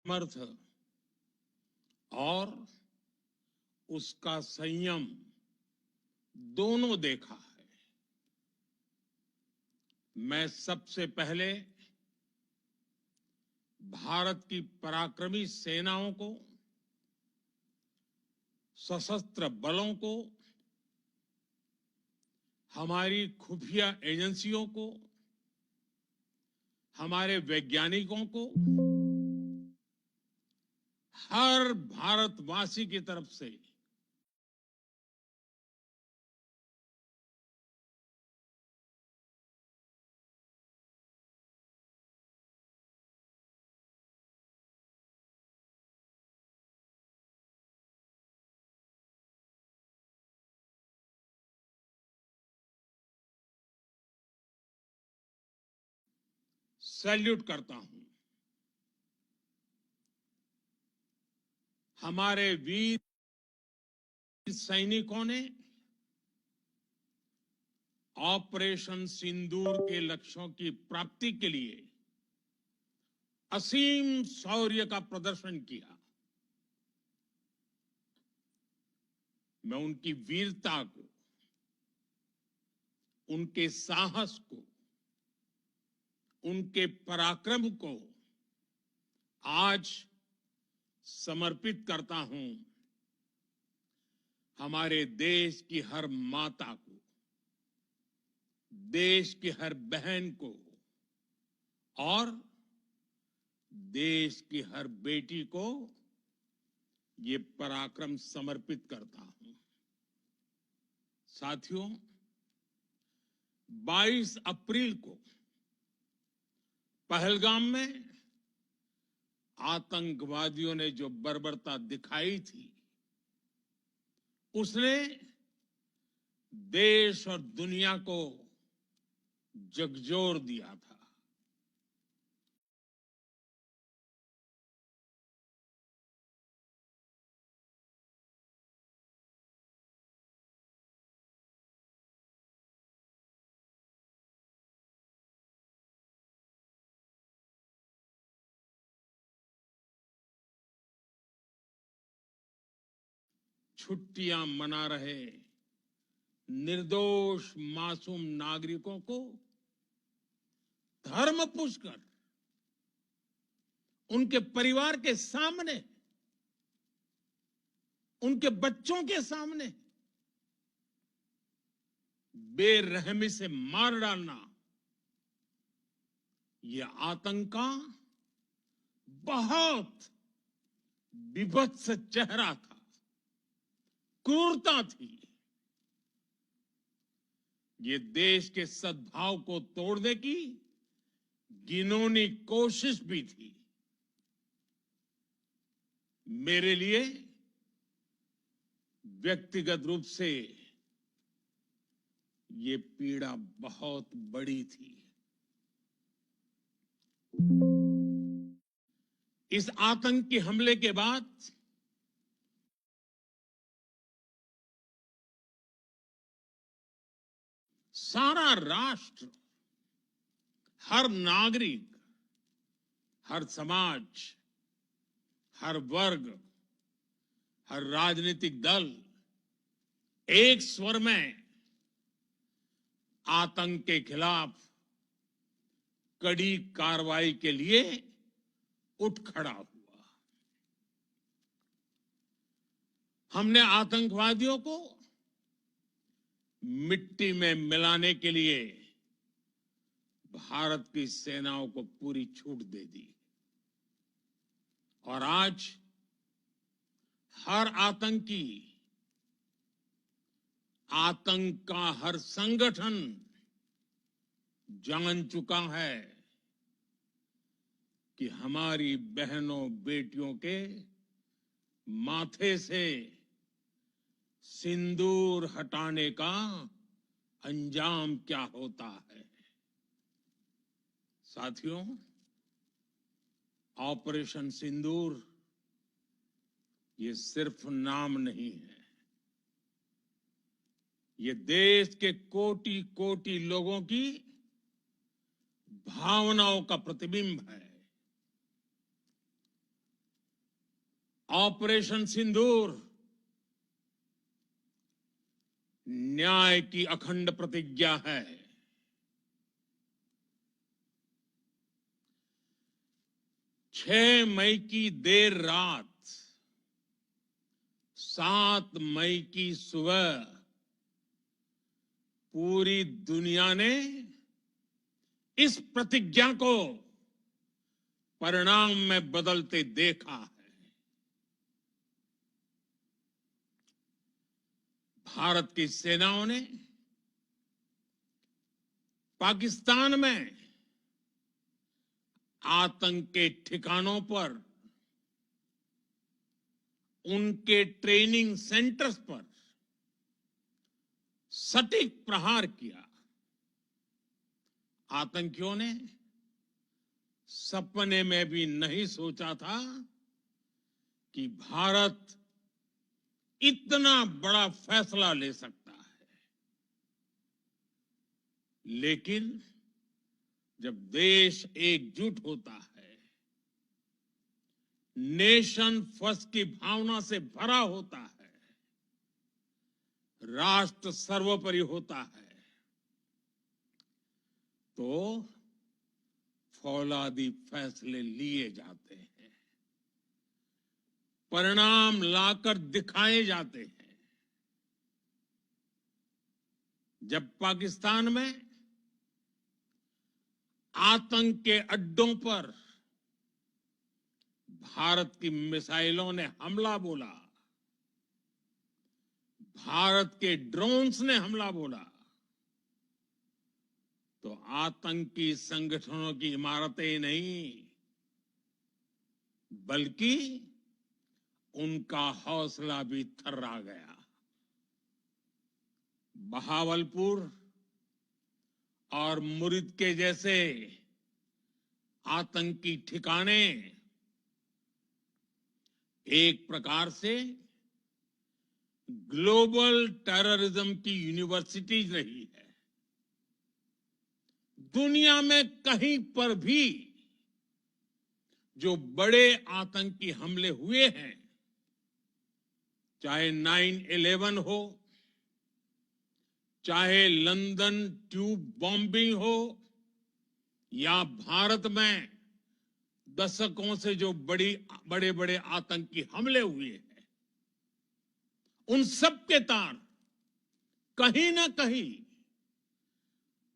समर्थ और उसका संयम दोनों देखा है। मैं सबसे पहले भारत की पराक्रमी सेनाओं को, सशस्त्र बलों को, हमारी खुफिया एजेंसियों को, हमारे वैज्ञानिकों को, हर भारतवासी की तरफ से सैल्यूट करता हूं। हमारे वीर सैनिकों ने ऑपरेशन सिंदूर के लक्ष्यों की प्राप्ति के लिए असीम शौर्य का प्रदर्शन किया। मैं उनकी वीरता को, उनके साहस को, उनके पराक्रम को आज समर्पित करता हूं हमारे देश की हर माता को, देश की हर बहन को और देश की हर बेटी को ये पराक्रम समर्पित करता हूं। साथियों, 22 अप्रैल को पहलगाम में आतंकवादियों ने जो बर्बरता दिखाई थी, उसने देश और दुनिया को झकझोर दिया था। छुट्टियां मना रहे निर्दोष मासूम नागरिकों को धर्म पूछकर उनके परिवार के सामने, उनके बच्चों के सामने बेरहमी से मार डालना, यह आतंक का बहुत विभत्स चेहरा था, क्रूरता थी। ये देश के सद्भाव को तोड़ने की घिनौनी कोशिश भी थी। मेरे लिए व्यक्तिगत रूप से ये पीड़ा बहुत बड़ी थी। इस आतंकी हमले के बाद सारा राष्ट्र, हर नागरिक, हर समाज, हर वर्ग, हर राजनीतिक दल एक स्वर में आतंक के खिलाफ कड़ी कार्रवाई के लिए उठ खड़ा हुआ। हमने आतंकवादियों को मिट्टी में मिलाने के लिए भारत की सेनाओं को पूरी छूट दे दी और आज हर आतंकी, आतंक का हर संगठन जान चुका है कि हमारी बहनों बेटियों के माथे से सिंदूर हटाने का अंजाम क्या होता है। साथियों, ऑपरेशन सिंदूर ये सिर्फ नाम नहीं है, ये देश के कोटि कोटि लोगों की भावनाओं का प्रतिबिंब है। ऑपरेशन सिंदूर न्याय की अखंड प्रतिज्ञा है। 6 मई की देर रात, 7 मई की सुबह पूरी दुनिया ने इस प्रतिज्ञा को परिणाम में बदलते देखा है। भारत की सेनाओं ने पाकिस्तान में आतंक के ठिकानों पर, उनके ट्रेनिंग सेंटर्स पर सटीक प्रहार किया। आतंकियों ने सपने में भी नहीं सोचा था कि भारत इतना बड़ा फैसला ले सकता है। लेकिन जब देश एकजुट होता है, नेशन फर्स्ट की भावना से भरा होता है, राष्ट्र सर्वोपरि होता है, तो फौलादी फैसले लिए जाते हैं, परिणाम लाकर दिखाए जाते हैं। जब पाकिस्तान में आतंक के अड्डों पर भारत की मिसाइलों ने हमला बोला, भारत के ड्रोन्स ने हमला बोला, तो आतंकी संगठनों की इमारतें नहीं, बल्कि उनका हौसला भी थर्रा गया। बहावलपुर और मुरिद के जैसे आतंकी ठिकाने एक प्रकार से ग्लोबल टेररिज्म की यूनिवर्सिटीज रही है। दुनिया में कहीं पर भी जो बड़े आतंकी हमले हुए हैं, चाहे 9/11 हो, चाहे लंदन ट्यूब बॉम्बिंग हो, या भारत में दशकों से जो बड़े बड़े आतंकी हमले हुए हैं, उन सब के तार कहीं ना कहीं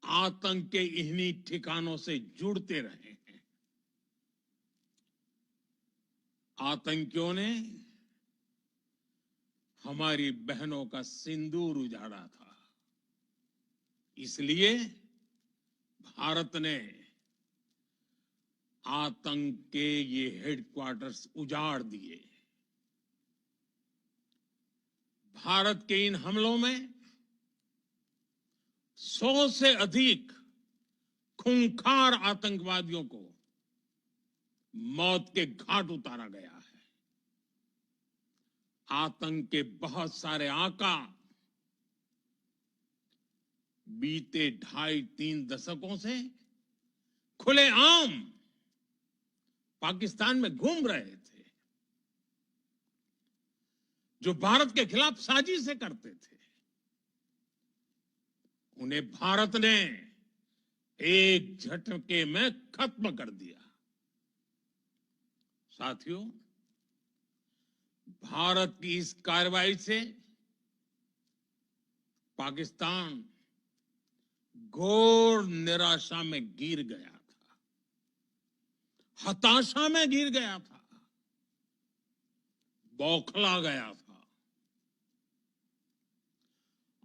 आतंक के इन्हीं ठिकानों से जुड़ते रहे हैं। आतंकियों ने हमारी बहनों का सिंदूर उजाड़ा था, इसलिए भारत ने आतंक के ये हेडक्वार्टर्स उजाड़ दिए। भारत के इन हमलों में 100 से अधिक खूंखार आतंकवादियों को मौत के घाट उतारा गया है। आतंक के बहुत सारे आका बीते 2.5-3 दशकों से खुलेआम पाकिस्तान में घूम रहे थे, जो भारत के खिलाफ साजिशें करते थे। उन्हें भारत ने एक झटके में खत्म कर दिया। साथियों, भारत की इस कार्रवाई से पाकिस्तान घोर निराशा में गिर गया था, हताशा में गिर गया था, बौखला गया था।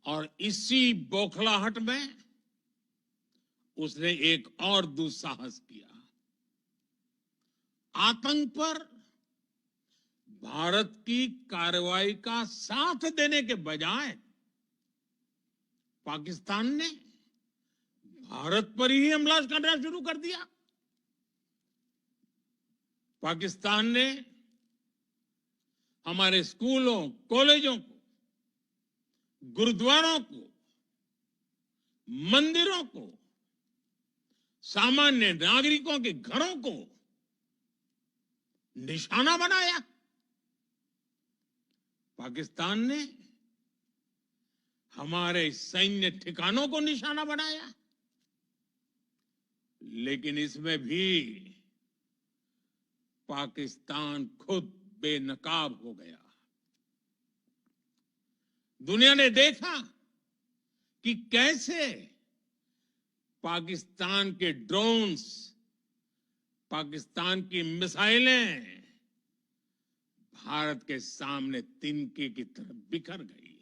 और इसी बौखलाहट में उसने एक और दुस्साहस किया। आतंक पर भारत की कार्रवाई का साथ देने के बजाय पाकिस्तान ने भारत पर ही हमला करना शुरू कर दिया। पाकिस्तान ने हमारे स्कूलों, कॉलेजों को, गुरुद्वारों को, मंदिरों को, सामान्य नागरिकों के घरों को निशाना बनाया। पाकिस्तान ने हमारे सैन्य ठिकानों को निशाना बनाया, लेकिन इसमें भी पाकिस्तान खुद बेनकाब हो गया। दुनिया ने देखा कि कैसे पाकिस्तान के ड्रोन्स, पाकिस्तान की मिसाइलें भारत के सामने तिनके की तरह बिखर गई।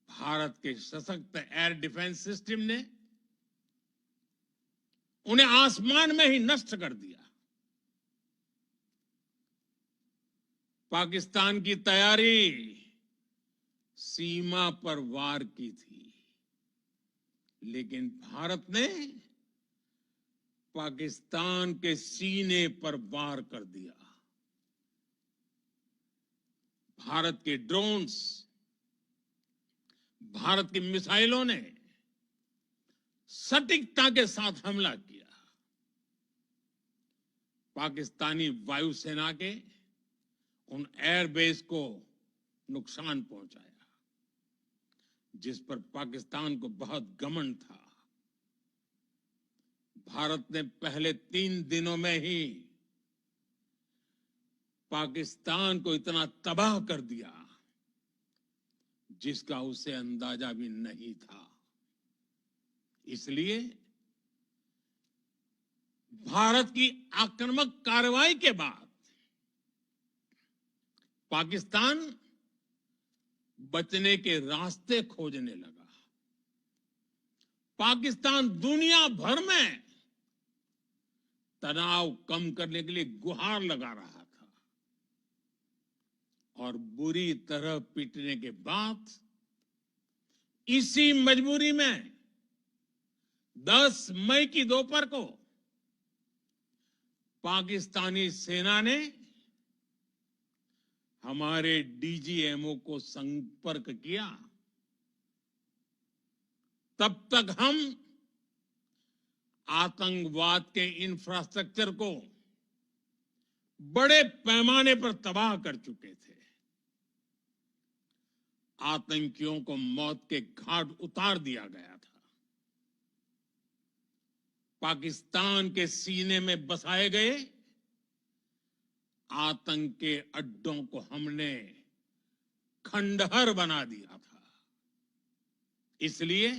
भारत के सशक्त एयर डिफेंस सिस्टम ने उन्हें आसमान में ही नष्ट कर दिया। पाकिस्तान की तैयारी सीमा पर वार की थी, लेकिन भारत ने पाकिस्तान के सीने पर वार कर दिया। भारत के ड्रोन्स, भारत की मिसाइलों ने सटीकता के साथ हमला किया। पाकिस्तानी वायुसेना के उन एयरबेस को नुकसान पहुंचाया, जिस पर पाकिस्तान को बहुत घमंड था। भारत ने पहले 3 दिनों में ही पाकिस्तान को इतना तबाह कर दिया जिसका उसे अंदाजा भी नहीं था। इसलिए भारत की आक्रामक कार्रवाई के बाद पाकिस्तान बचने के रास्ते खोजने लगा। पाकिस्तान दुनिया भर में तनाव कम करने के लिए गुहार लगा रहा था, और बुरी तरह पीटने के बाद इसी मजबूरी में 10 मई की दोपहर को पाकिस्तानी सेना ने हमारे डीजीएमओ को संपर्क किया। तब तक हम आतंकवाद के इंफ्रास्ट्रक्चर को बड़े पैमाने पर तबाह कर चुके थे। आतंकियों को मौत के घाट उतार दिया गया था। पाकिस्तान के सीने में बसाए गए आतंक के अड्डों को हमने खंडहर बना दिया था। इसलिए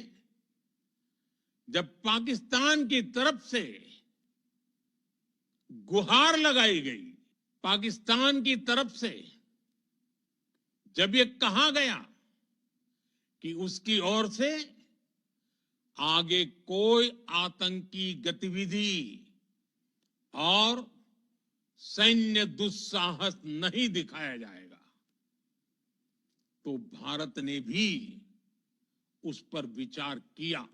जब पाकिस्तान की तरफ से गुहार लगाई गई, पाकिस्तान की तरफ से जब ये कहा गया कि उसकी ओर से आगे कोई आतंकी गतिविधि और सैन्य दुस्साहस नहीं दिखाया जाएगा, तो भारत ने भी उस पर विचार किया।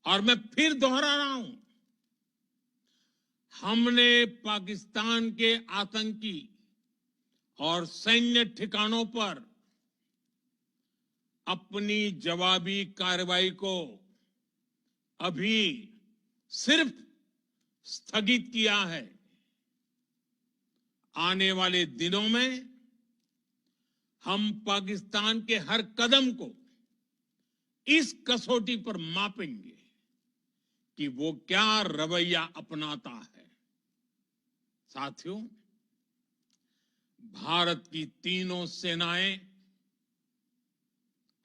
और मैं फिर दोहरा रहा हूं, हमने पाकिस्तान के आतंकी और सैन्य ठिकानों पर अपनी जवाबी कार्रवाई को अभी सिर्फ स्थगित किया है। आने वाले दिनों में हम पाकिस्तान के हर कदम को इस कसौटी पर मापेंगे कि वो क्या रवैया अपनाता है। साथियों, भारत की तीनों सेनाएं,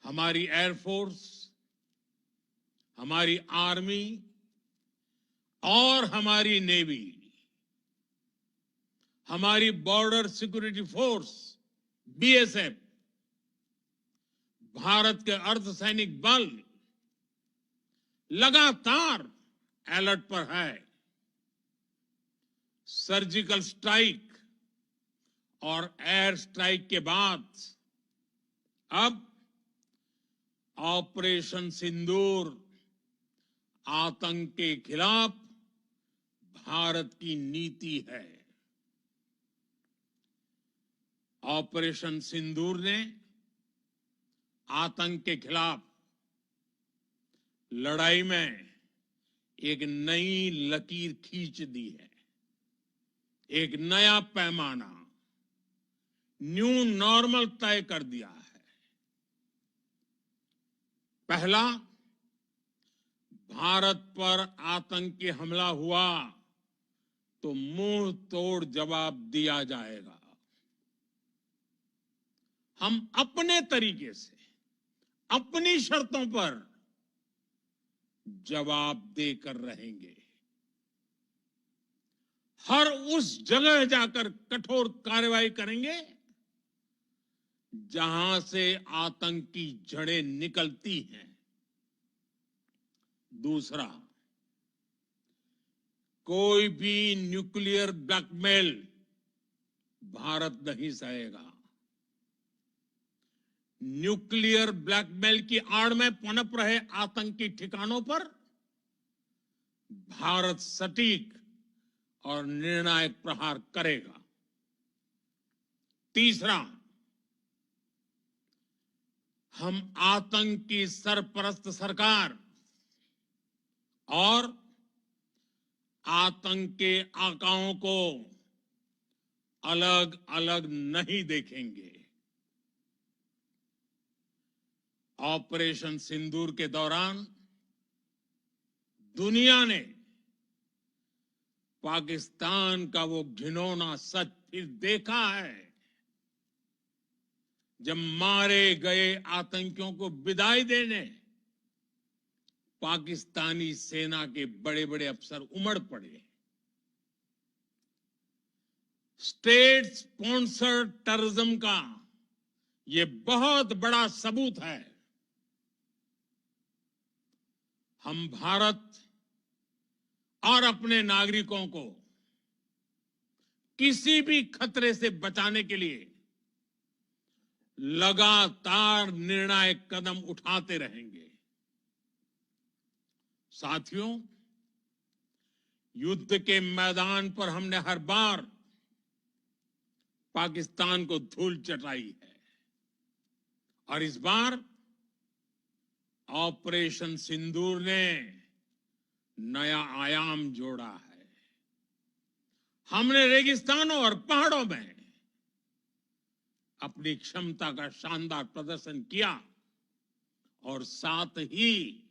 हमारी एयरफोर्स, हमारी आर्मी और हमारी नेवी, हमारी border security force BSF, Bharat के अर्धसैनिक बल लगातार अलर्ट पर है। सर्जिकल स्ट्राइक और एयर स्ट्राइक के बाद अब ऑपरेशन सिंदूर आतंक के खिलाफ भारत की नीति है। ऑपरेशन सिंदूर ने आतंक के खिलाफ लड़ाई में एक नई लकीर खींच दी है, एक नया पैमाना। न्यू नॉर्मल तय कर दिया है। पहला, भारत पर आतंकी हमला हुआ तो मुंह तोड़ जवाब दिया जाएगा। हम अपने तरीके से, अपनी शर्तों पर जवाब देकर रहेंगे। हर उस जगह जाकर कठोर कार्रवाई करेंगे जहां से आतंकी जड़ें निकलती हैं। दूसरा, कोई भी न्यूक्लियर ब्लैकमेल भारत नहीं सहेगा। न्यूक्लियर ब्लैकमेल की आड़ में पनप रहे आतंकी ठिकानों पर भारत सटीक और निर्णायक प्रहार करेगा। तीसरा, हम आतंक की सरपरस्त सरकार और आतंक के आकाओं को अलग अलग नहीं देखेंगे। ऑपरेशन सिंदूर के दौरान दुनिया ने पाकिस्तान का वो घिनौना सच फिर देखा है, जब मारे गए आतंकियों को विदाई देने पाकिस्तानी सेना के बड़े बड़े अफसर उमड़ पड़े। स्टेट स्पॉन्सर्ड टेररिज्म का ये बहुत बड़ा सबूत है। हम भारत और अपने नागरिकों को किसी भी खतरे से बचाने के लिए लगातार निर्णायक कदम उठाते रहेंगे। साथियों, युद्ध के मैदान पर हमने हर बार पाकिस्तान को धूल चटाई है और इस बार ऑपरेशन सिंदूर ने नया आयाम जोड़ा है। हमने रेगिस्तानों और पहाड़ों में अपनी क्षमता का शानदार प्रदर्शन किया और साथ ही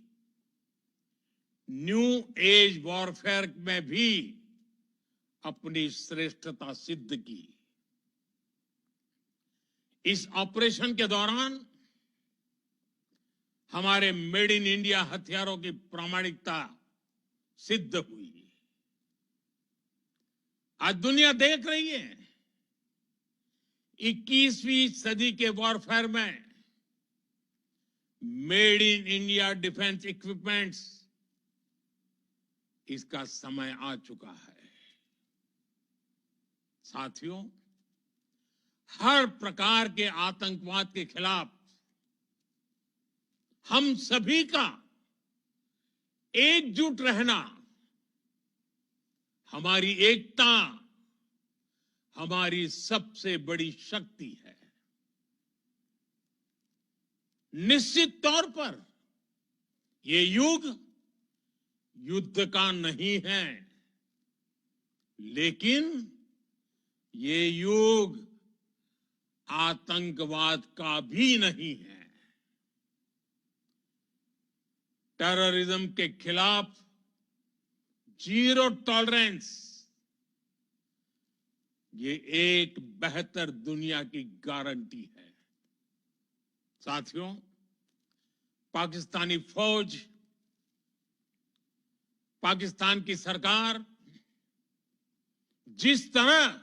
न्यू एज वॉरफेयर में भी अपनी श्रेष्ठता सिद्ध की। इस ऑपरेशन के दौरान हमारे मेड इन इंडिया हथियारों की प्रामाणिकता सिद्ध हुई। आज दुनिया देख रही है 21वीं सदी के वॉरफेयर में made in India defence equipments, इसका समय आ चुका है। साथियों, हर प्रकार के आतंकवाद के खिलाफ हम सभी का एकजुट रहना, हमारी एकता हमारी सबसे बड़ी शक्ति है। निश्चित तौर पर ये युग युद्ध का नहीं है, लेकिन ये युग आतंकवाद का भी नहीं है। टेररिज्म के खिलाफ जीरो टॉलरेंस, ये एक बेहतर दुनिया की गारंटी है। साथियों, पाकिस्तानी फौज, पाकिस्तान की सरकार जिस तरह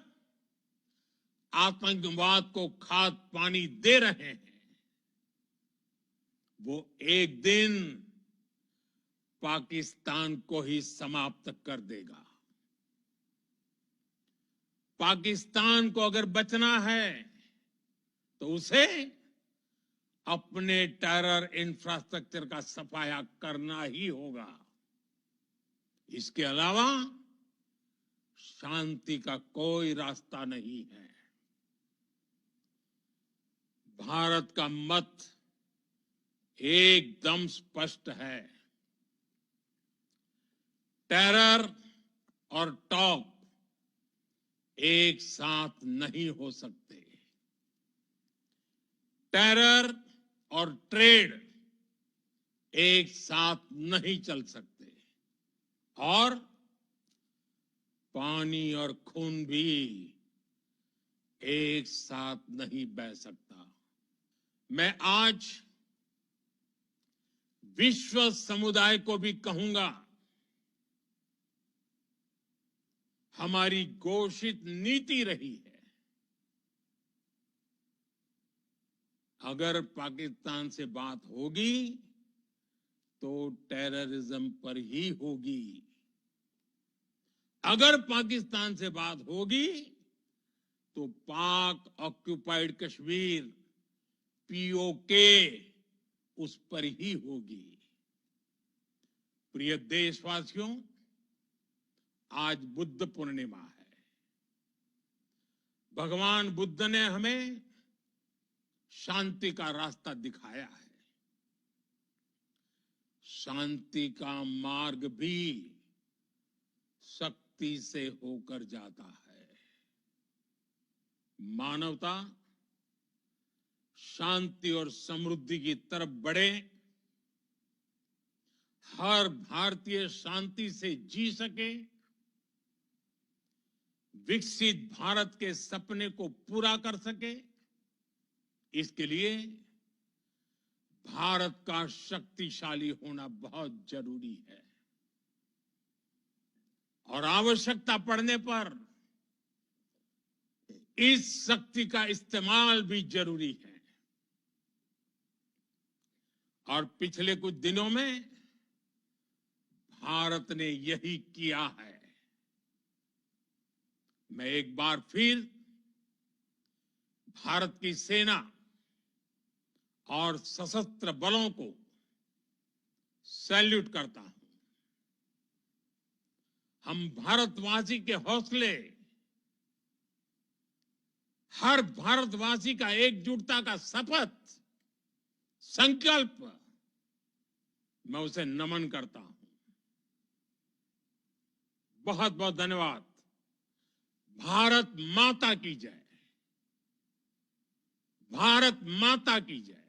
आतंकवाद को खाद पानी दे रहे हैं, वो एक दिन पाकिस्तान को ही समाप्त कर देगा। पाकिस्तान को अगर बचना है तो उसे अपने टेरर इंफ्रास्ट्रक्चर का सफाया करना ही होगा। इसके अलावा शांति का कोई रास्ता नहीं है। भारत का मत एकदम स्पष्ट है। टेरर और टॉक एक साथ नहीं हो सकते। टेरर और ट्रेड एक साथ नहीं चल सकते और पानी और खून भी एक साथ नहीं बह सकता। मैं आज विश्व समुदाय को भी कहूंगा, हमारी घोषित नीति रही है, अगर पाकिस्तान से बात होगी तो टेररिज्म पर ही होगी। अगर पाकिस्तान से बात होगी तो पाक ऑक्युपाइड कश्मीर पीओके उस पर ही होगी। प्रिय देशवासियों, आज बुद्ध पूर्णिमा है। भगवान बुद्ध ने हमें शांति का रास्ता दिखाया है। शांति का मार्ग भी शक्ति से होकर जाता है। मानवता शांति और समृद्धि की तरफ बढ़े, हर भारतीय शांति से जी सके, विकसित भारत के सपने को पूरा कर सके, इसके लिए भारत का शक्तिशाली होना बहुत जरूरी है और आवश्यकता पड़ने पर इस शक्ति का इस्तेमाल भी जरूरी है। और पिछले कुछ दिनों में भारत ने यही किया है। मैं एक बार फिर भारत की सेना और सशस्त्र बलों को सैल्यूट करता हूं। हम भारतवासी के हौसले, हर भारतवासी का एकजुटता का शपथ, संकल्प, मैं उसे नमन करता हूं। बहुत बहुत धन्यवाद। भारत माता की जय। भारत माता की जय।